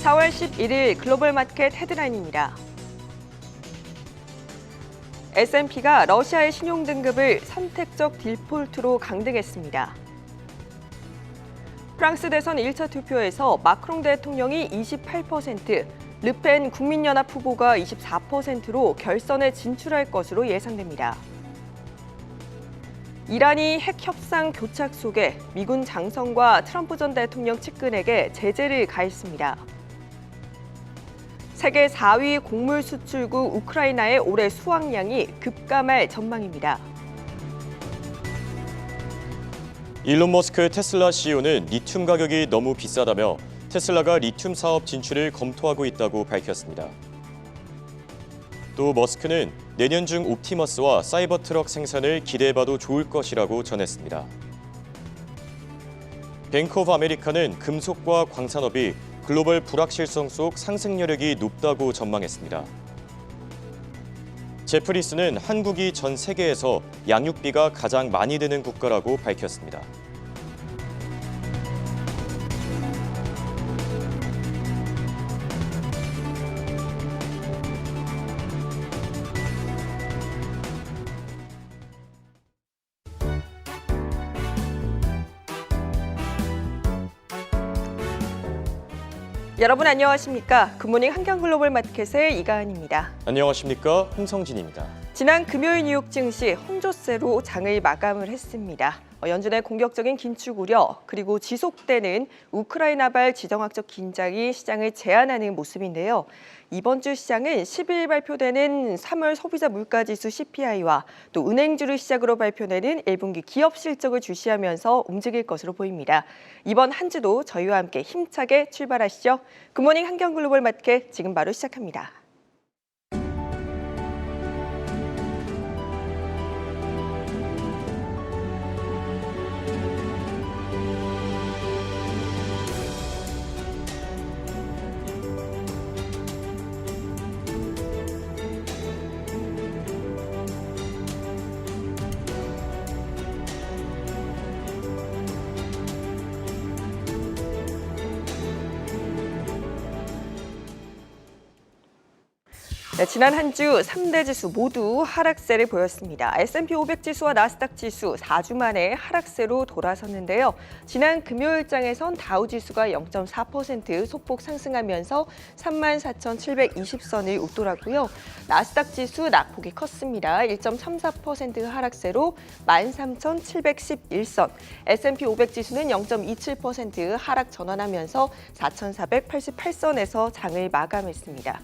4월 11일 글로벌 마켓 헤드라인입니다. S&P가 러시아의 신용등급을 선택적 딜폴트로 강등했습니다. 프랑스 대선 1차 투표에서 마크롱 대통령이 28%, 르펜 국민연합 후보가 24%로 결선에 진출할 것으로 예상됩니다. 이란이 핵 협상 교착 속에 미군 장성과 트럼프 전 대통령 측근에게 제재를 가했습니다. 세계 4위 곡물 수출국 우크라이나의 올해 수확량이 급감할 전망입니다. 일론 머스크 테슬라 CEO는 리튬 가격이 너무 비싸다며 테슬라가 리튬 사업 진출을 검토하고 있다고 밝혔습니다. 또 머스크는 내년 중 옵티머스와 사이버 트럭 생산을 기대해봐도 좋을 것이라고 전했습니다. 뱅크 오브 아메리카는 금속과 광산업이 글로벌 불확실성 속 상승 여력이 높다고 전망했습니다. 제프리스는 한국이 전 세계에서 양육비가 가장 많이 드는 국가라고 밝혔습니다. 여러분 안녕하십니까? 굿모닝 한경글로벌 마켓의 이가은입니다. 안녕하십니까? 홍성진입니다. 지난 금요일 뉴욕 증시 혼조세로 장을 마감을 했습니다. 연준의 공격적인 긴축 우려 그리고 지속되는 우크라이나발 지정학적 긴장이 시장을 제한하는 모습인데요. 이번 주 시장은 10일 발표되는 3월 소비자 물가지수 CPI와 또 은행주를 시작으로 발표되는 1분기 기업 실적을 주시하면서 움직일 것으로 보입니다. 이번 한 주도 저희와 함께 힘차게 출발하시죠. 굿모닝 한경글로벌 마켓 지금 바로 시작합니다. 네, 지난 한 주 3대 지수 모두 하락세를 보였습니다. S&P 500 지수와 나스닥 지수 4주 만에 하락세로 돌아섰는데요. 지난 금요일장에선 다우 지수가 0.4% 소폭 상승하면서 34,720선을 웃돌았고요. 나스닥 지수 낙폭이 컸습니다. 1.34% 하락세로 13,711선. S&P 500 지수는 0.27% 하락 전환하면서 4,488선에서 장을 마감했습니다.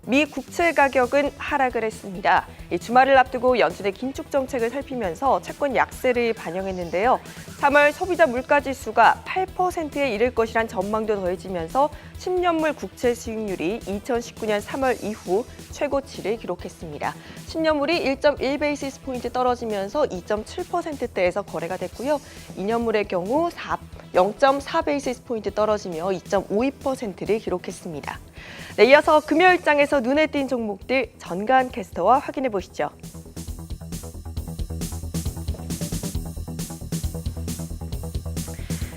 미 국채 가격은 하락을 했습니다. 주말을 앞두고 연준의 긴축 정책을 살피면서 채권 약세를 반영했는데요. 3월 소비자 물가지수가 8%에 이를 것이란 전망도 더해지면서 10년물 국채 수익률이 2019년 3월 이후 최고치를 기록했습니다. 10년물이 1.1베이시스 포인트 떨어지면서 2.7%대에서 거래가 됐고요. 2년물의 경우 0.4베이시스 포인트 떨어지며 2.52%를 기록했습니다. 네, 이어서 금요일장에서 눈에 띈 종목들 전가은 캐스터와 확인해 보시죠.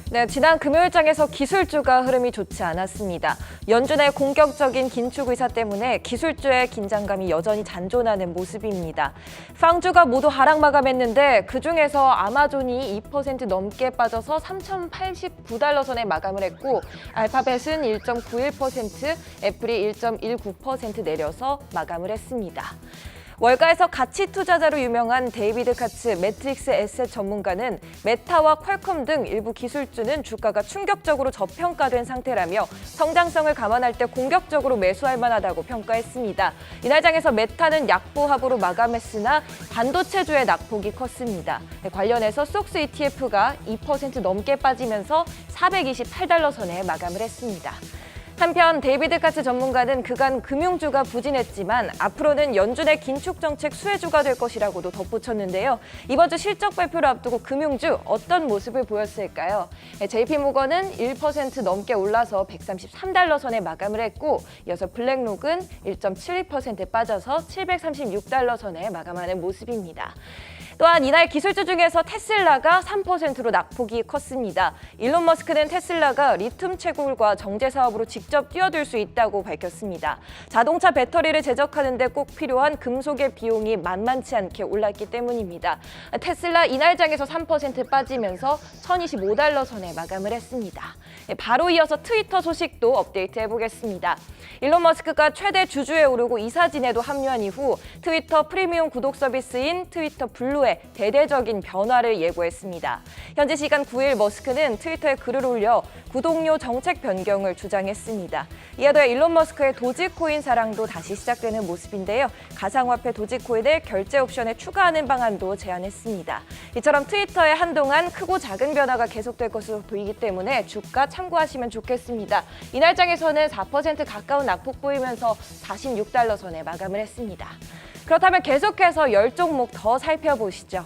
네, 지난 금요일장에서 기술주가 흐름이 좋지 않았습니다. 연준의 공격적인 긴축 의사 때문에 기술주의 긴장감이 여전히 잔존하는 모습입니다. 팡주가 모두 하락 마감했는데 그중에서 아마존이 2% 넘게 빠져서 3,089달러 선에 마감을 했고 알파벳은 1.91%, 애플이 1.19% 내려서 마감을 했습니다. 월가에서 가치 투자자로 유명한 데이비드 카츠 매트릭스 에셋 전문가는 메타와 퀄컴 등 일부 기술주는 주가가 충격적으로 저평가된 상태라며 성장성을 감안할 때 공격적으로 매수할 만하다고 평가했습니다. 이날 장에서 메타는 약보합으로 마감했으나 반도체주의 낙폭이 컸습니다. 관련해서 속스 ETF가 2% 넘게 빠지면서 428달러 선에 마감을 했습니다. 한편 데이비드 카츠 전문가는 그간 금융주가 부진했지만 앞으로는 연준의 긴축 정책 수혜주가 될 것이라고도 덧붙였는데요. 이번 주 실적 발표를 앞두고 금융주 어떤 모습을 보였을까요? JP모건은 1% 넘게 올라서 133달러 선에 마감을 했고 이어서 블랙록은 1.72% 빠져서 736달러 선에 마감하는 모습입니다. 또한 이날 기술주 중에서 테슬라가 3%로 낙폭이 컸습니다. 일론 머스크는 테슬라가 리튬 채굴과 정제 사업으로 직접 뛰어들 수 있다고 밝혔습니다. 자동차 배터리를 제작하는 데 꼭 필요한 금속의 비용이 만만치 않게 올랐기 때문입니다. 테슬라 이날장에서 3% 빠지면서 1,025달러 선에 마감을 했습니다. 바로 이어서 트위터 소식도 업데이트해 보겠습니다. 일론 머스크가 최대 주주에 오르고 이사진에도 합류한 이후 트위터 프리미엄 구독 서비스인 트위터 블루에 대대적인 변화를 예고했습니다. 현지 시간 9일 머스크는 트위터에 글을 올려 구독료 정책 변경을 주장했습니다. 이에 더해 일론 머스크의 도지코인 사랑도 다시 시작되는 모습인데요. 가상화폐 도지코인을 결제 옵션에 추가하는 방안도 제안했습니다. 이처럼 트위터에 한동안 크고 작은 변화가 계속될 것으로 보이기 때문에 주가 참고하시면 좋겠습니다. 이날장에서는 4% 가까운 낙폭 보이면서 46달러 선에 마감을 했습니다. 그렇다면 계속해서 10종목 더 살펴보시죠.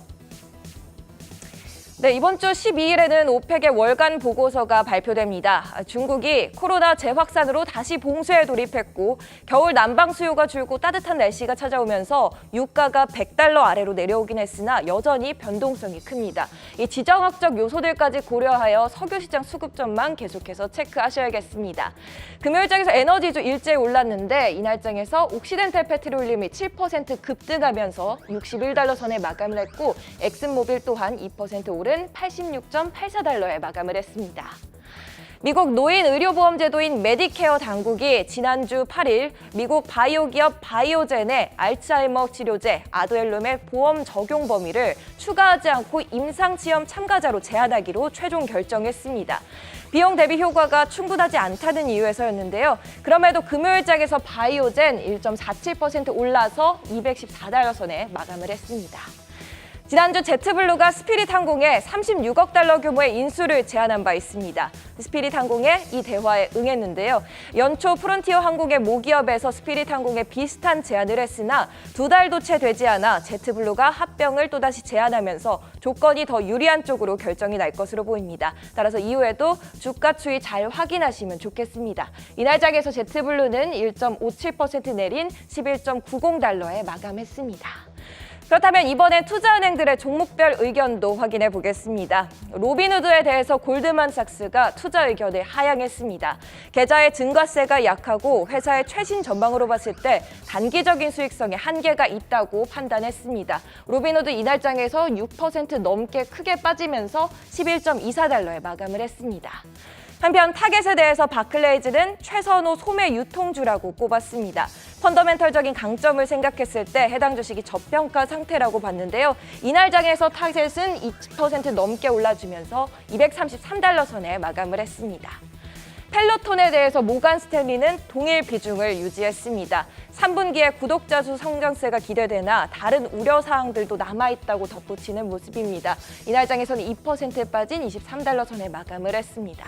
네, 이번 주 12일에는 오펙의 월간 보고서가 발표됩니다. 중국이 코로나 재확산으로 다시 봉쇄에 돌입했고 겨울 난방 수요가 줄고 따뜻한 날씨가 찾아오면서 유가가 100달러 아래로 내려오긴 했으나 여전히 변동성이 큽니다. 이 지정학적 요소들까지 고려하여 석유시장 수급 전망 계속해서 체크하셔야겠습니다. 금요일장에서 에너지주 일제히 올랐는데 이날장에서 옥시덴탈 페트롤륨이 7% 급등하면서 61달러 선에 마감을 했고 엑슨모빌 또한 2% 오른 86.84달러에 마감을 했습니다. 미국 노인 의료보험 제도인 메디케어 당국이 지난주 8일 미국 바이오 기업 바이오젠의 알츠하이머 치료제 아두헬룸의 보험 적용 범위를 추가하지 않고 임상시험 참가자로 제한하기로 최종 결정했습니다. 비용 대비 효과가 충분하지 않다는 이유에서였는데요. 그럼에도 금요일장에서 바이오젠 1.47% 올라서 214달러 선에 마감을 했습니다. 지난주 제트블루가 스피릿 항공에 36억 달러 규모의 인수를 제안한 바 있습니다. 스피릿 항공의 이 대화에 응했는데요. 연초 프론티어 항공의 모기업에서 스피릿 항공에 비슷한 제안을 했으나 2달도 채 되지 않아 제트블루가 합병을 또다시 제안하면서 조건이 더 유리한 쪽으로 결정이 날 것으로 보입니다. 따라서 이후에도 주가 추이 잘 확인하시면 좋겠습니다. 이날장에서 제트블루는 1.57% 내린 11.90달러에 마감했습니다. 그렇다면 이번엔 투자은행들의 종목별 의견도 확인해 보겠습니다. 로빈후드에 대해서 골드만삭스가 투자 의견을 하향했습니다. 계좌의 증가세가 약하고 회사의 최신 전망으로 봤을 때 단기적인 수익성에 한계가 있다고 판단했습니다. 로빈후드 이날장에서 6% 넘게 크게 빠지면서 11.24달러에 마감을 했습니다. 한편 타겟에 대해서 바클레이즈는 최선호 소매 유통주라고 꼽았습니다. 펀더멘털적인 강점을 생각했을 때 해당 주식이 저평가 상태라고 봤는데요. 이날장에서 타겟은 20% 넘게 올라주면서 233달러 선에 마감을 했습니다. 펠로톤에 대해서 모간 스탠리는 동일 비중을 유지했습니다. 3분기에 구독자 수 성장세가 기대되나 다른 우려 사항들도 남아있다고 덧붙이는 모습입니다. 이날장에서는 2% 빠진 23달러 선에 마감을 했습니다.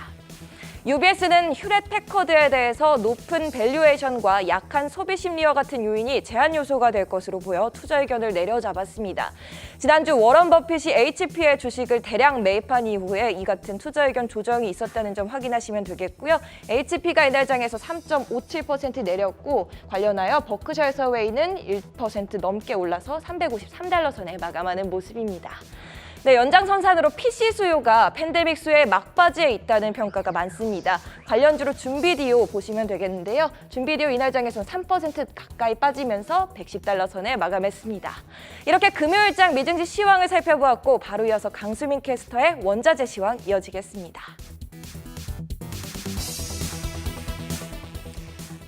UBS는 휴렛패커드에 대해서 높은 밸류에이션과 약한 소비 심리와 같은 요인이 제한 요소가 될 것으로 보여 투자 의견을 내려잡았습니다. 지난주 워런 버핏이 HP의 주식을 대량 매입한 이후에 이 같은 투자 의견 조정이 있었다는 점 확인하시면 되겠고요. HP가 이날장에서 3.57% 내렸고 관련하여 버크셔 해서웨이는 1% 넘게 올라서 353달러 선에 마감하는 모습입니다. 네, 연장선상으로 PC 수요가 팬데믹 수요의 막바지에 있다는 평가가 많습니다. 관련주로 준비디오 보시면 되겠는데요. 준비디오 이날장에서는 3% 가까이 빠지면서 110달러 선에 마감했습니다. 이렇게 금요일장 미증시 시황을 살펴보았고 바로 이어서 강수민 캐스터의 원자재 시황 이어지겠습니다.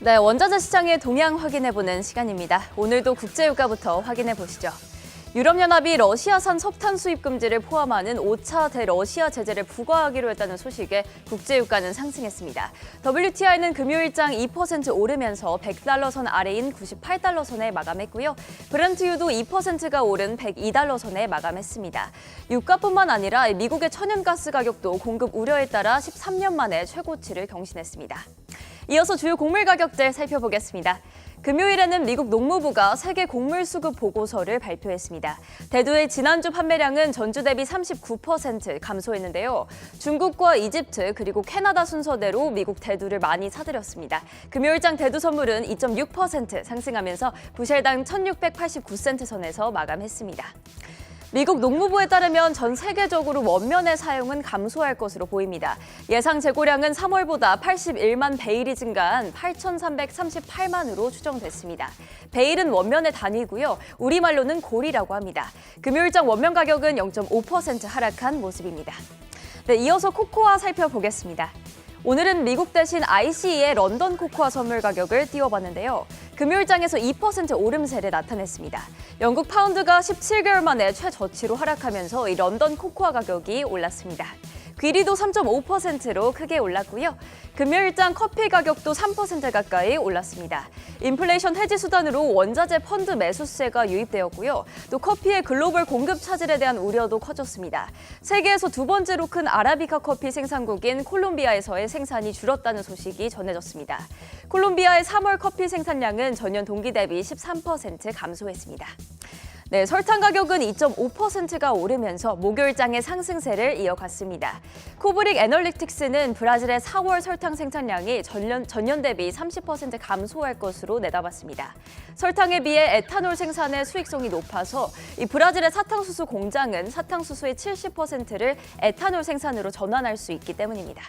네, 원자재 시장의 동향 확인해보는 시간입니다. 오늘도 국제유가부터 확인해보시죠. 유럽연합이 러시아산 석탄 수입 금지를 포함하는 5차 대러시아 제재를 부과하기로 했다는 소식에 국제유가는 상승했습니다. WTI는 금요일장 2% 오르면서 100달러 선 아래인 98달러 선에 마감했고요. 브렌트유도 2%가 오른 102달러 선에 마감했습니다. 유가뿐만 아니라 미국의 천연가스 가격도 공급 우려에 따라 13년 만에 최고치를 경신했습니다. 이어서 주요 곡물 가격들 살펴보겠습니다. 금요일에는 미국 농무부가 세계 곡물 수급 보고서를 발표했습니다. 대두의 지난주 판매량은 전주 대비 39% 감소했는데요. 중국과 이집트 그리고 캐나다 순서대로 미국 대두를 많이 사들였습니다. 금요일장 대두 선물은 2.6% 상승하면서 부실당 1,689센트 선에서 마감했습니다. 미국 농무부에 따르면 전 세계적으로 원면의 사용은 감소할 것으로 보입니다. 예상 재고량은 3월보다 81만 베일이 증가한 8,338만으로 추정됐습니다. 베일은 원면의 단위고요. 우리말로는 골이라고 합니다. 금요일장 원면 가격은 0.5% 하락한 모습입니다. 네, 이어서 코코아 살펴보겠습니다. 오늘은 미국 대신 ICE의 런던 코코아 선물 가격을 띄워봤는데요. 금요일장에서 2% 오름세를 나타냈습니다. 영국 파운드가 17개월 만에 최저치로 하락하면서 이 런던 코코아 가격이 올랐습니다. 귀리도 3.5%로 크게 올랐고요. 금요일장 커피 가격도 3% 가까이 올랐습니다. 인플레이션 해지 수단으로 원자재 펀드 매수세가 유입되었고요. 또 커피의 글로벌 공급 차질에 대한 우려도 커졌습니다. 세계에서 두 번째로 큰 아라비카 커피 생산국인 콜롬비아에서의 생산이 줄었다는 소식이 전해졌습니다. 콜롬비아의 3월 커피 생산량은 전년 동기 대비 13% 감소했습니다. 네, 설탕 가격은 2.5%가 오르면서 목요일장의 상승세를 이어갔습니다. 코브릭 애널리틱스는 브라질의 4월 설탕 생산량이 전년 대비 30% 감소할 것으로 내다봤습니다. 설탕에 비해 에탄올 생산의 수익성이 높아서 이 브라질의 사탕수수 공장은 사탕수수의 70%를 에탄올 생산으로 전환할 수 있기 때문입니다.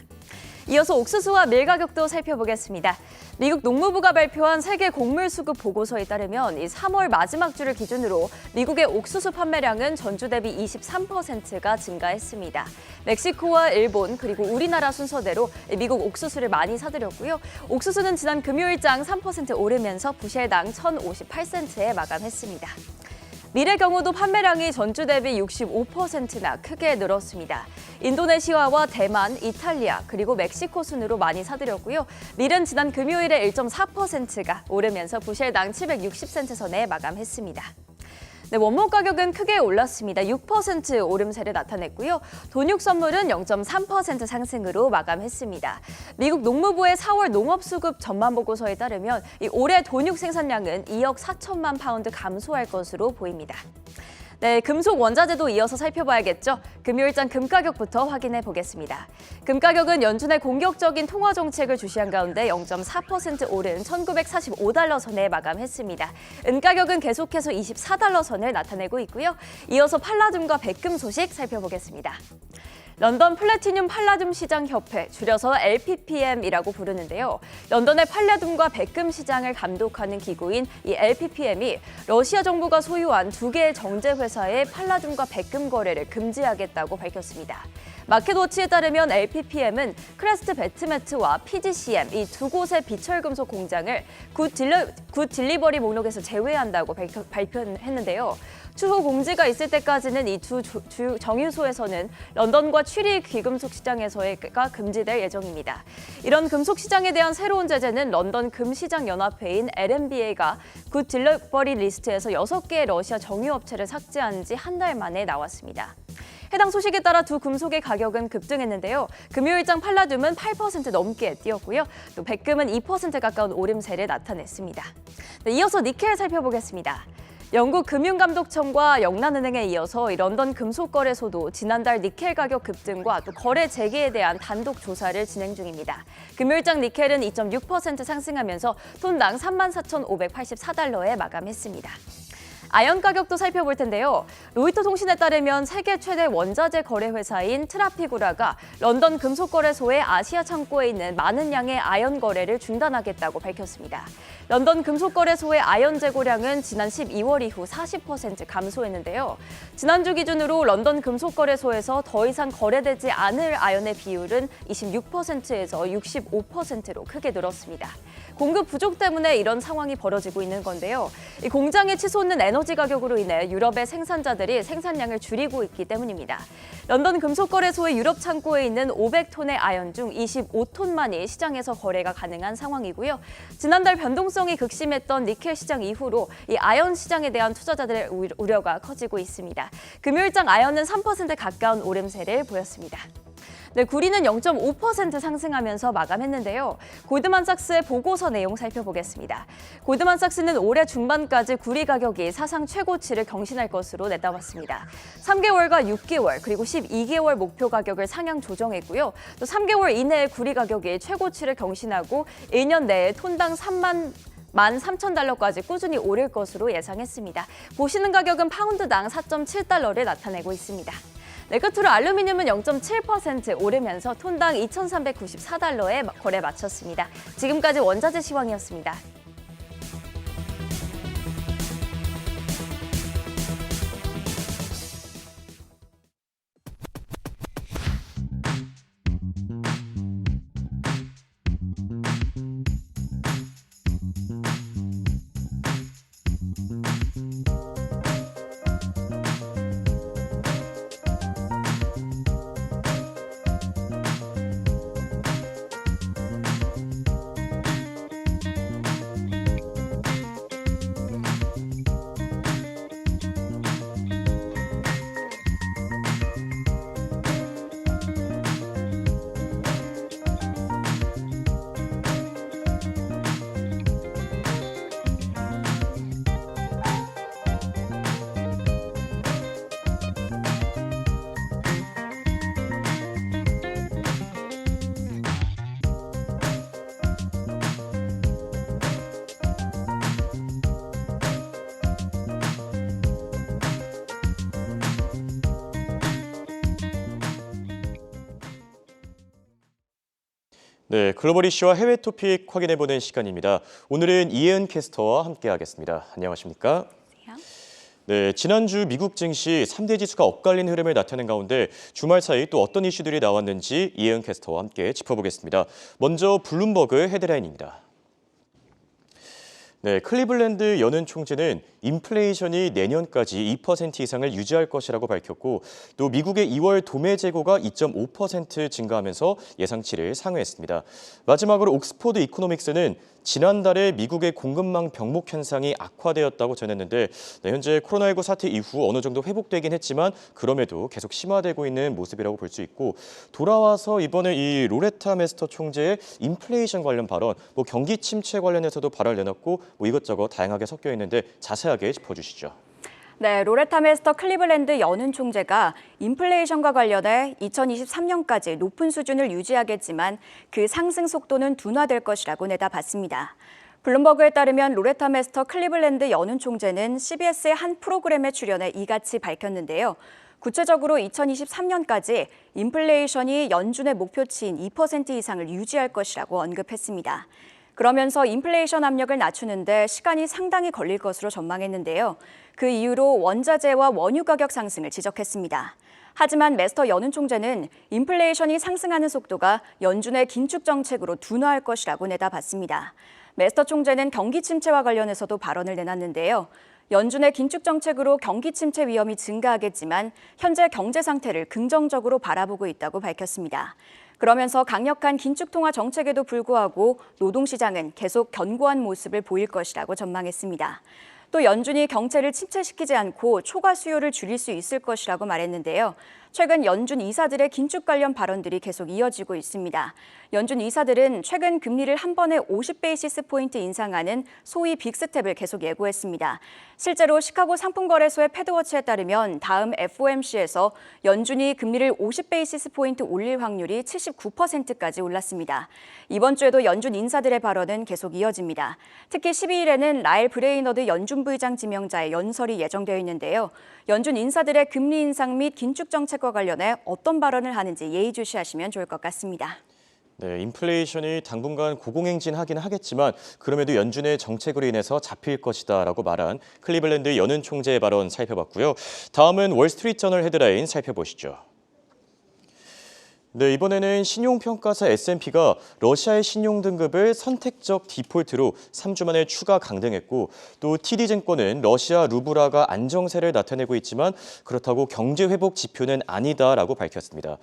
이어서 옥수수와 밀 가격도 살펴보겠습니다. 미국 농무부가 발표한 세계 곡물 수급 보고서에 따르면 이 3월 마지막 주를 기준으로 미국의 옥수수 판매량은 전주 대비 23%가 증가했습니다. 멕시코와 일본 그리고 우리나라 순서대로 미국 옥수수를 많이 사들였고요. 옥수수는 지난 금요일장 3% 오르면서 부실당 1,058센트에 마감했습니다. 밀의 경우도 판매량이 전주 대비 65%나 크게 늘었습니다. 인도네시아와 대만, 이탈리아, 그리고 멕시코 순으로 많이 사들였고요. 밀은 지난 금요일에 1.4%가 오르면서 부실당 760센트 선에 마감했습니다. 네, 원목 가격은 크게 올랐습니다. 6% 오름세를 나타냈고요. 돈육 선물은 0.3% 상승으로 마감했습니다. 미국 농무부의 4월 농업수급 전망 보고서에 따르면 올해 돈육 생산량은 2억 4천만 파운드 감소할 것으로 보입니다. 네, 금속 원자재도 이어서 살펴봐야겠죠. 금요일장 금 가격부터 확인해 보겠습니다. 금 가격은 연준의 공격적인 통화 정책을 주시한 가운데 0.4% 오른 1,945달러 선에 마감했습니다. 은 가격은 계속해서 24달러 선을 나타내고 있고요. 이어서 팔라듐과 백금 소식 살펴보겠습니다. 런던 플래티늄 팔라듐 시장 협회, 줄여서 LPPM이라고 부르는데요. 런던의 팔라듐과 백금 시장을 감독하는 기구인 이 LPPM이 러시아 정부가 소유한 두 개의 정제 회사의 팔라듐과 백금 거래를 금지하겠다고 밝혔습니다. 마켓워치에 따르면 LPPM은 크레스트 배트매트와 PGCM 이 두 곳의 비철금속 공장을 굿 딜리버리 목록에서 제외한다고 발표했는데요. 추후 공지가 있을 때까지는 이 두 정유소에서는 런던과 취리 귀금속 시장에서가 금지될 예정입니다. 이런 금속 시장에 대한 새로운 제재는 런던 금시장 연합회인 LMBA가 굿 딜리버리 리스트에서 6개의 러시아 정유업체를 삭제한 지 한 달 만에 나왔습니다. 해당 소식에 따라 두 금속의 가격은 급등했는데요. 금요일장 팔라듐은 8% 넘게 뛰었고요. 또 백금은 2% 가까운 오름세를 나타냈습니다. 네, 이어서 니켈 살펴보겠습니다. 영국 금융감독청과 영란은행에 이어서 런던 금속거래소도 지난달 니켈 가격 급등과 또 거래 재개에 대한 단독 조사를 진행 중입니다. 금요일장 니켈은 2.6% 상승하면서 톤당 34,584달러에 마감했습니다. 아연 가격도 살펴볼 텐데요. 로이터 통신에 따르면 세계 최대 원자재 거래 회사인 트라피구라가 런던 금속거래소의 아시아 창고에 있는 많은 양의 아연 거래를 중단하겠다고 밝혔습니다. 런던 금속거래소의 아연 재고량은 지난 12월 이후 40% 감소했는데요. 지난주 기준으로 런던 금속거래소에서 더 이상 거래되지 않을 아연의 비율은 26%에서 65%로 크게 늘었습니다. 공급 부족 때문에 이런 상황이 벌어지고 있는 건데요. 이 공장에 치솟는 에너지 가격으로 인해 유럽의 생산자들이 생산량을 줄이고 있기 때문입니다. 런던 금속거래소의 유럽 창고에 있는 500톤의 아연 중 25톤만이 시장에서 거래가 가능한 상황이고요. 지난달 변동성이 극심했던 니켈 시장 이후로 이 아연 시장에 대한 투자자들의 우려가 커지고 있습니다. 금요일장 아연은 3% 가까운 오름세를 보였습니다. 네, 구리는 0.5% 상승하면서 마감했는데요. 골드만삭스의 보고서 내용 살펴보겠습니다. 골드만삭스는 올해 중반까지 구리 가격이 사상 최고치를 경신할 것으로 내다봤습니다. 3개월과 6개월 그리고 12개월 목표 가격을 상향 조정했고요. 또 3개월 이내에 구리 가격이 최고치를 경신하고 1년 내에 톤당 3만 13,000달러까지 꾸준히 오를 것으로 예상했습니다. 보시는 가격은 파운드당 4.7달러를 나타내고 있습니다. 네, 끝으로 알루미늄은 0.7% 오르면서 톤당 2,394달러에 거래 마쳤습니다. 지금까지 원자재 시황이었습니다. 네, 글로벌 이슈와 해외 토픽 확인해보는 시간입니다. 오늘은 이혜은 캐스터와 함께하겠습니다. 안녕하십니까? 네, 지난주 미국 증시 3대 지수가 엇갈린 흐름을 나타낸 가운데 주말 사이 또 어떤 이슈들이 나왔는지 이혜은 캐스터와 함께 짚어보겠습니다. 먼저 블룸버그 헤드라인입니다. 네, 클리블랜드 연은 총재는 인플레이션이 내년까지 2% 이상을 유지할 것이라고 밝혔고 또 미국의 2월 도매 재고가 2.5% 증가하면서 예상치를 상회했습니다. 마지막으로 옥스포드 이코노믹스는 지난달에 미국의 공급망 병목 현상이 악화되었다고 전했는데 현재 코로나19 사태 이후 어느 정도 회복되긴 했지만 그럼에도 계속 심화되고 있는 모습이라고 볼 수 있고 돌아와서 이번에 이 로레타 메스터 총재의 인플레이션 관련 발언, 경기 침체 관련해서도 발언을 내놨고 이것저것 다양하게 섞여 있는데 자세하게 짚어주시죠. 네, 로레타 메스터 클리블랜드 연은 총재가 인플레이션과 관련해 2023년까지 높은 수준을 유지하겠지만 그 상승 속도는 둔화될 것이라고 내다봤습니다. 블룸버그에 따르면 로레타 메스터 클리블랜드 연은 총재는 CBS의 한 프로그램에 출연해 이같이 밝혔는데요. 구체적으로 2023년까지 인플레이션이 연준의 목표치인 2% 이상을 유지할 것이라고 언급했습니다. 그러면서 인플레이션 압력을 낮추는데 시간이 상당히 걸릴 것으로 전망했는데요. 그 이유로 원자재와 원유 가격 상승을 지적했습니다. 하지만 메스터 연은 총재는 인플레이션이 상승하는 속도가 연준의 긴축 정책으로 둔화할 것이라고 내다봤습니다. 메스터 총재는 경기 침체와 관련해서도 발언을 내놨는데요. 연준의 긴축 정책으로 경기 침체 위험이 증가하겠지만 현재 경제 상태를 긍정적으로 바라보고 있다고 밝혔습니다. 그러면서 강력한 긴축 통화 정책에도 불구하고 노동시장은 계속 견고한 모습을 보일 것이라고 전망했습니다. 또 연준이 경제를 침체시키지 않고 초과 수요를 줄일 수 있을 것이라고 말했는데요. 최근 연준 이사들의 긴축 관련 발언들이 계속 이어지고 있습니다. 연준 이사들은 최근 금리를 한 번에 50베이시스 포인트 인상하는 소위 빅스텝을 계속 예고했습니다. 실제로 시카고 상품거래소의 패드워치에 따르면 다음 FOMC에서 연준이 금리를 50베이시스 포인트 올릴 확률이 79%까지 올랐습니다. 이번 주에도 연준 인사들의 발언은 계속 이어집니다. 특히 12일에는 라일 브레이너드 연준 부의장 지명자의 연설이 예정되어 있는데요. 연준 인사들의 금리 인상 및 긴축 정책과 관련해 어떤 발언을 하는지 예의주시하시면 좋을 것 같습니다. 네, 인플레이션이 당분간 고공행진하긴 하겠지만 그럼에도 연준의 정책으로 인해서 잡힐 것이다라고 말한 클리블랜드 연은 총재의 발언 살펴봤고요. 다음은 월스트리트저널 헤드라인 살펴보시죠. 네, 이번에는 신용평가사 S&P가 러시아의 신용등급을 선택적 디폴트로 3주 만에 추가 강등했고 또 TD증권은 러시아 루블화가 안정세를 나타내고 있지만 그렇다고 경제회복 지표는 아니다라고 밝혔습니다.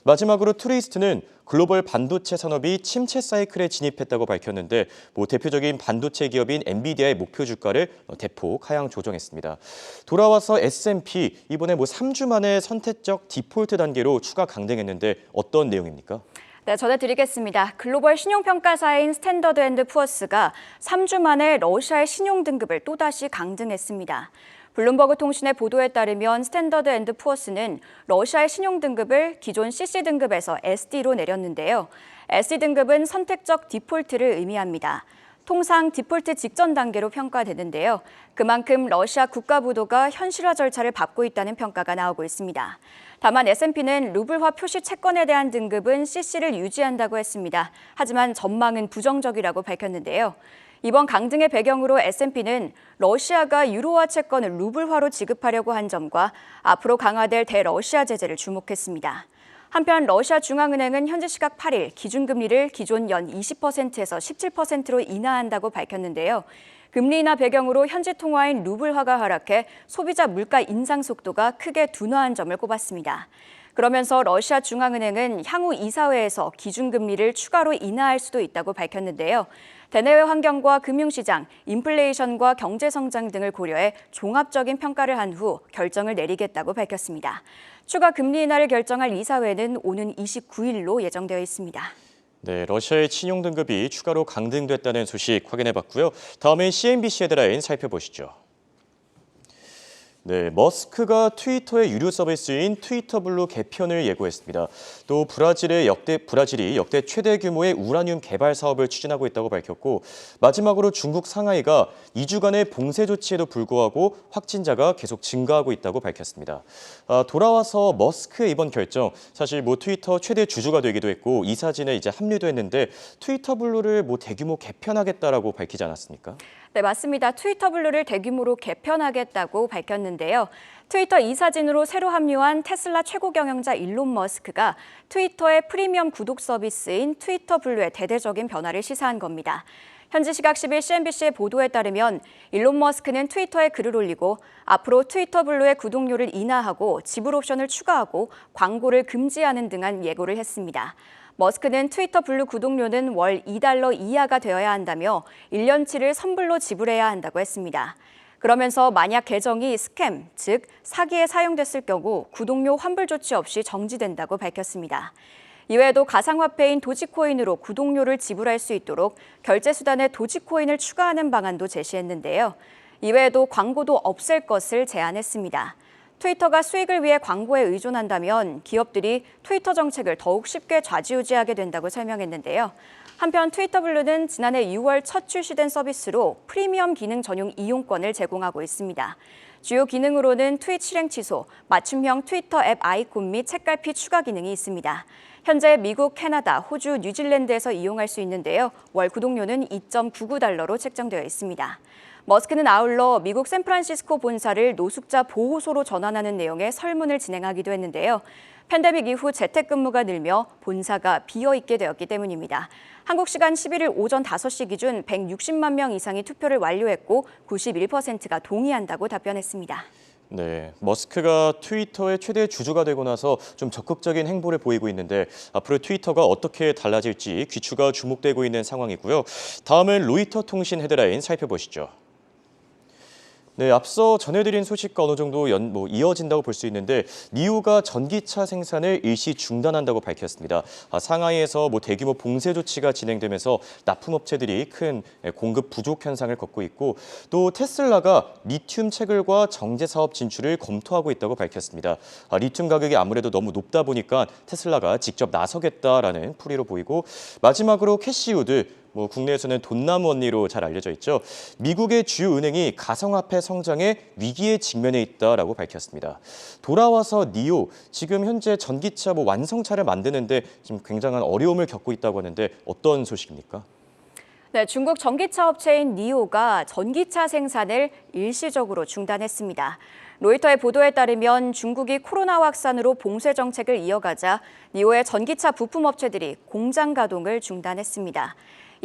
마지막으로 트레이스트는 글로벌 반도체 산업이 침체 사이클에 진입했다고 밝혔는데 대표적인 반도체 기업인 엔비디아의 목표 주가를 대폭 하향 조정했습니다. 돌아와서 S&P 이번에 3주 만에 선택적 디폴트 단계로 추가 강등했는데 어떤 내용입니까? 네, 전해드리겠습니다. 글로벌 신용평가사인 스탠더드 앤드 푸어스가 3주 만에 러시아의 신용등급을 또다시 강등했습니다. 블룸버그 통신의 보도에 따르면 스탠더드 앤드 푸어스는 러시아의 신용등급을 기존 CC등급에서 SD로 내렸는데요. SD등급은 선택적 디폴트를 의미합니다. 통상 디폴트 직전 단계로 평가되는데요. 그만큼 러시아 국가부도가 현실화 절차를 밟고 있다는 평가가 나오고 있습니다. 다만 S&P는 루블화 표시 채권에 대한 등급은 CC를 유지한다고 했습니다. 하지만 전망은 부정적이라고 밝혔는데요. 이번 강등의 배경으로 S&P는 러시아가 유로화 채권을 루블화로 지급하려고 한 점과 앞으로 강화될 대러시아 제재를 주목했습니다. 한편 러시아 중앙은행은 현지 시각 8일 기준금리를 기존 연 20%에서 17%로 인하한다고 밝혔는데요. 금리 인하 배경으로 현지 통화인 루블화가 하락해 소비자 물가 인상 속도가 크게 둔화한 점을 꼽았습니다. 그러면서 러시아 중앙은행은 향후 이사회에서 기준금리를 추가로 인하할 수도 있다고 밝혔는데요. 대내외 환경과 금융시장, 인플레이션과 경제성장 등을 고려해 종합적인 평가를 한 후 결정을 내리겠다고 밝혔습니다. 추가 금리 인하를 결정할 이사회는 오는 29일로 예정되어 있습니다. 네, 러시아의 신용 등급이 추가로 강등됐다는 소식 확인해봤고요. 다음엔 CNBC 헤드라인 살펴보시죠. 네, 머스크가 트위터의 유료 서비스인 트위터 블루 개편을 예고했습니다. 또 브라질이 역대 최대 규모의 우라늄 개발 사업을 추진하고 있다고 밝혔고, 마지막으로 중국 상하이가 2주간의 봉쇄 조치에도 불구하고 확진자가 계속 증가하고 있다고 밝혔습니다. 돌아와서 머스크의 이번 결정, 사실 트위터 최대 주주가 되기도 했고 이사진에 이제 합류도 했는데 트위터 블루를 대규모 개편하겠다라고 밝히지 않았습니까? 네, 맞습니다. 트위터 블루를 대규모로 개편하겠다고 밝혔는데요. 트위터 이사진으로 새로 합류한 테슬라 최고 경영자 일론 머스크가 트위터의 프리미엄 구독 서비스인 트위터 블루의 대대적인 변화를 시사한 겁니다. 현지 시각 10일 CNBC의 보도에 따르면 일론 머스크는 트위터에 글을 올리고 앞으로 트위터 블루의 구독료를 인하하고 지불 옵션을 추가하고 광고를 금지하는 등한 예고를 했습니다. 머스크는 트위터 블루 구독료는 월 $2 이하가 되어야 한다며 1년치를 선불로 지불해야 한다고 했습니다. 그러면서 만약 계정이 스캠, 즉 사기에 사용됐을 경우 구독료 환불 조치 없이 정지된다고 밝혔습니다. 이외에도 가상화폐인 도지코인으로 구독료를 지불할 수 있도록 결제 수단에 도지코인을 추가하는 방안도 제시했는데요. 이외에도 광고도 없앨 것을 제안했습니다. 트위터가 수익을 위해 광고에 의존한다면 기업들이 트위터 정책을 더욱 쉽게 좌지우지하게 된다고 설명했는데요. 한편 트위터 블루는 지난해 6월 첫 출시된 서비스로 프리미엄 기능 전용 이용권을 제공하고 있습니다. 주요 기능으로는 트윗 실행 취소, 맞춤형 트위터 앱 아이콘 및 책갈피 추가 기능이 있습니다. 현재 미국, 캐나다, 호주, 뉴질랜드에서 이용할 수 있는데요. 월 구독료는 $2.99로 책정되어 있습니다. 머스크는 아울러 미국 샌프란시스코 본사를 노숙자 보호소로 전환하는 내용의 설문을 진행하기도 했는데요. 팬데믹 이후 재택근무가 늘며 본사가 비어있게 되었기 때문입니다. 한국 시간 11일 오전 5시 기준 160만 명 이상이 투표를 완료했고 91%가 동의한다고 답변했습니다. 네, 머스크가 트위터의 최대 주주가 되고 나서 좀 적극적인 행보를 보이고 있는데 앞으로 트위터가 어떻게 달라질지 귀추가 주목되고 있는 상황이고요. 다음은 로이터 통신 헤드라인 살펴보시죠. 네, 앞서 전해드린 소식과 어느 정도 이어진다고 볼 수 있는데 니오가 전기차 생산을 일시 중단한다고 밝혔습니다. 상하이에서 대규모 봉쇄 조치가 진행되면서 납품업체들이 큰 공급 부족 현상을 겪고 있고 또 테슬라가 리튬 채굴과 정제 사업 진출을 검토하고 있다고 밝혔습니다. 리튬 가격이 아무래도 너무 높다 보니까 테슬라가 직접 나서겠다라는 풀이로 보이고 마지막으로 캐시우드 국내에서는 돈나무 언니로 잘 알려져 있죠. 미국의 주요 은행이 가상화폐 성장에 위기에 직면해 있다라고 밝혔습니다. 돌아와서 니오, 지금 현재 전기차 완성차를 만드는데 좀 굉장한 어려움을 겪고 있다고 하는데 어떤 소식입니까? 네, 중국 전기차 업체인 니오가 전기차 생산을 일시적으로 중단했습니다. 로이터의 보도에 따르면 중국이 코로나 확산으로 봉쇄 정책을 이어가자 니오의 전기차 부품 업체들이 공장 가동을 중단했습니다.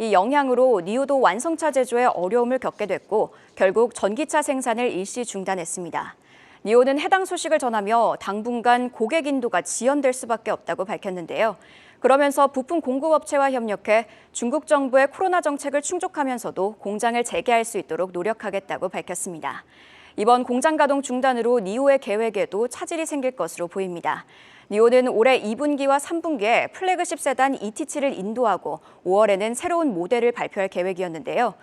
이 영향으로 니오도 완성차 제조에 어려움을 겪게 됐고 결국 전기차 생산을 일시 중단했습니다. 니오는 해당 소식을 전하며 당분간 고객 인도가 지연될 수밖에 없다고 밝혔는데요. 그러면서 부품 공급업체와 협력해 중국 정부의 코로나 정책을 충족하면서도 공장을 재개할 수 있도록 노력하겠다고 밝혔습니다. 이번 공장 가동 중단으로 니오의 계획에도 차질이 생길 것으로 보입니다. 니오는 올해 2분기와 3분기에 플래그십 세단 ET7을 인도하고 5월에는 새로운 모델을 발표할 계획이었는데요.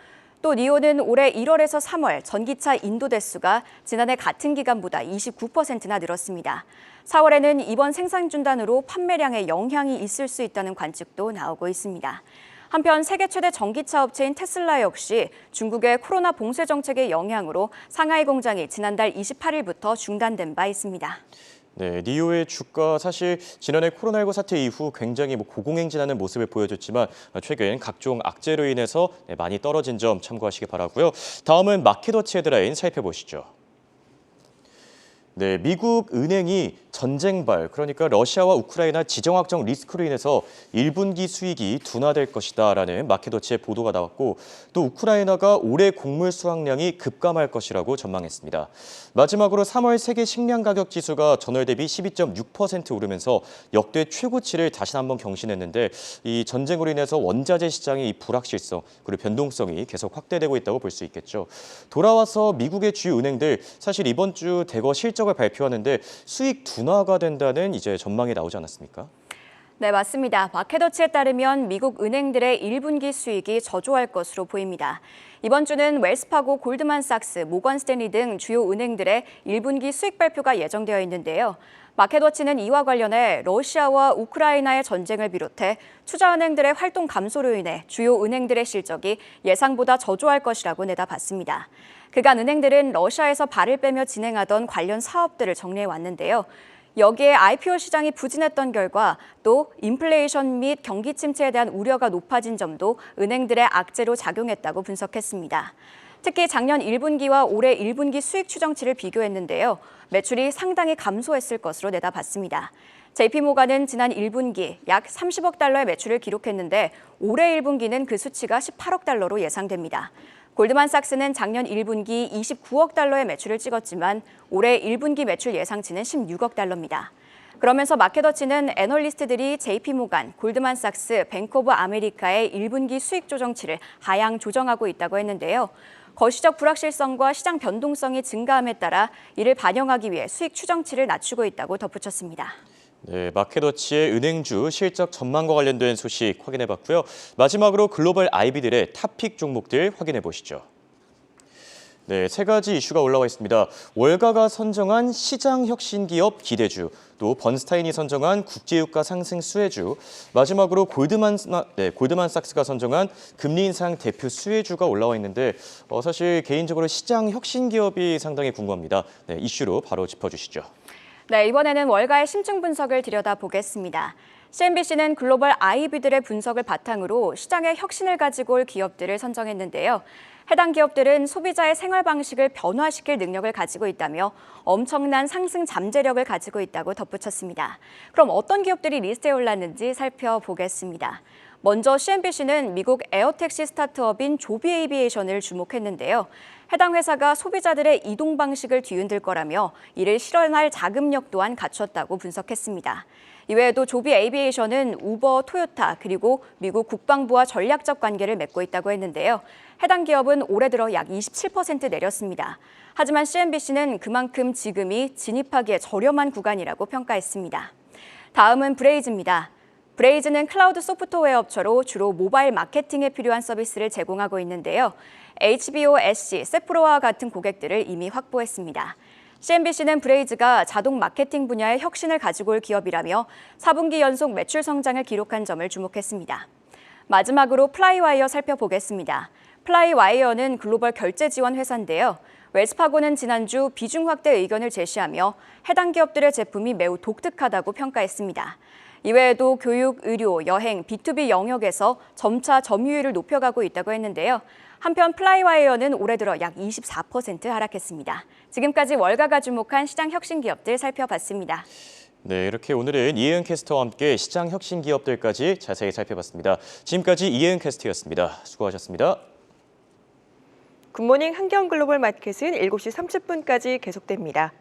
또 니오는 올해 1월에서 3월 전기차 인도 대수가 지난해 같은 기간보다 29%나 늘었습니다. 4월에는 이번 생산 중단으로 판매량에 영향이 있을 수 있다는 관측도 나오고 있습니다. 한편 세계 최대 전기차 업체인 테슬라 역시 중국의 코로나 봉쇄 정책의 영향으로 상하이 공장이 지난달 28일부터 중단된 바 있습니다. 네, 니오의 주가 사실 지난해 코로나19 사태 이후 굉장히 고공행진하는 모습을 보여줬지만 최근 각종 악재로 인해서 많이 떨어진 점 참고하시기 바라고요. 다음은 마켓워치 헤드라인 살펴보시죠. 네, 미국 은행이 전쟁발, 그러니까 러시아와 우크라이나 지정 확정 리스크로 인해서 1분기 수익이 둔화될 것이다라는 마켓워치의 보도가 나왔고 또 우크라이나가 올해 곡물 수확량이 급감할 것이라고 전망했습니다. 마지막으로 3월 세계 식량 가격 지수가 전월 대비 12.6% 오르면서 역대 최고치를 다시 한번 경신했는데 이 전쟁으로 인해서 원자재 시장의 이 불확실성 그리고 변동성이 계속 확대되고 있다고 볼 수 있겠죠. 돌아와서 미국의 주요 은행들 사실 이번 주 대거 실적을 발표하는데 수익 둔화가 된다는 이제 전망이 나오지 않았습니까? 네, 맞습니다. 마켓워치에 따르면 미국 은행들의 1분기 수익이 저조할 것으로 보입니다. 이번 주는 웰스파고, 골드만삭스, 모건스탠리 등 주요 은행들의 1분기 수익 발표가 예정되어 있는데요. 마켓워치는 이와 관련해 러시아와 우크라이나의 전쟁을 비롯해 투자은행들의 활동 감소로 인해 주요 은행들의 실적이 예상보다 저조할 것이라고 내다봤습니다. 그간 은행들은 러시아에서 발을 빼며 진행하던 관련 사업들을 정리해 왔는데요. 여기에 IPO 시장이 부진했던 결과 또 인플레이션 및 경기 침체에 대한 우려가 높아진 점도 은행들의 악재로 작용했다고 분석했습니다. 특히 작년 1분기와 올해 1분기 수익 추정치를 비교했는데요. 매출이 상당히 감소했을 것으로 내다봤습니다. JP모간은 지난 1분기 약 30억 달러의 매출을 기록했는데 올해 1분기는 그 수치가 18억 달러로 예상됩니다. 골드만삭스는 작년 1분기 29억 달러의 매출을 찍었지만 올해 1분기 매출 예상치는 16억 달러입니다. 그러면서 마켓워치는 애널리스트들이 JP모간, 골드만삭스, 뱅크 오브 아메리카의 1분기 수익 조정치를 하향 조정하고 있다고 했는데요. 거시적 불확실성과 시장 변동성이 증가함에 따라 이를 반영하기 위해 수익 추정치를 낮추고 있다고 덧붙였습니다. 네, 마켓워치의 은행주 실적 전망과 관련된 소식 확인해봤고요. 마지막으로 글로벌 IB들의 탑픽 종목들 확인해보시죠. 네, 세 가지 이슈가 올라와 있습니다. 월가가 선정한 시장 혁신 기업 기대주, 또 번스타인이 선정한 국제유가 상승 수혜주, 마지막으로 골드만삭스가 선정한 금리 인상 대표 수혜주가 올라와 있는데 사실 개인적으로 시장 혁신 기업이 상당히 궁금합니다. 네, 이슈로 바로 짚어주시죠. 네, 이번에는 월가의 심층 분석을 들여다보겠습니다. CNBC는 글로벌 IB들의 분석을 바탕으로 시장의 혁신을 가지고 올 기업들을 선정했는데요. 해당 기업들은 소비자의 생활 방식을 변화시킬 능력을 가지고 있다며 엄청난 상승 잠재력을 가지고 있다고 덧붙였습니다. 그럼 어떤 기업들이 리스트에 올랐는지 살펴보겠습니다. 먼저 CNBC는 미국 에어택시 스타트업인 조비 에이비에이션을 주목했는데요. 해당 회사가 소비자들의 이동 방식을 뒤흔들 거라며 이를 실현할 자금력 또한 갖췄다고 분석했습니다. 이외에도 조비 에이비에이션은 우버, 토요타 그리고 미국 국방부와 전략적 관계를 맺고 있다고 했는데요. 해당 기업은 올해 들어 약 27% 내렸습니다. 하지만 CNBC는 그만큼 지금이 진입하기에 저렴한 구간이라고 평가했습니다. 다음은 브레이즈입니다. 브레이즈는 클라우드 소프트웨어 업체로 주로 모바일 마케팅에 필요한 서비스를 제공하고 있는데요. HBO, SC, 세프로와 같은 고객들을 이미 확보했습니다. CNBC는 브레이즈가 자동 마케팅 분야의 혁신을 가지고 올 기업이라며 4분기 연속 매출 성장을 기록한 점을 주목했습니다. 마지막으로 플라이와이어 살펴보겠습니다. 플라이와이어는 글로벌 결제 지원 회사인데요. 웰스파고는 지난주 비중 확대 의견을 제시하며 해당 기업들의 제품이 매우 독특하다고 평가했습니다. 이외에도 교육, 의료, 여행, B2B 영역에서 점차 점유율을 높여가고 있다고 했는데요. 한편 플라이와이어는 올해 들어 약 24% 하락했습니다. 지금까지 월가가 주목한 시장 혁신 기업들 살펴봤습니다. 네, 이렇게 오늘은 이혜은 캐스터와 함께 시장 혁신 기업들까지 자세히 살펴봤습니다. 지금까지 이혜은 캐스터였습니다. 수고하셨습니다. 굿모닝 한경글로벌 마켓은 7시 30분까지 계속됩니다.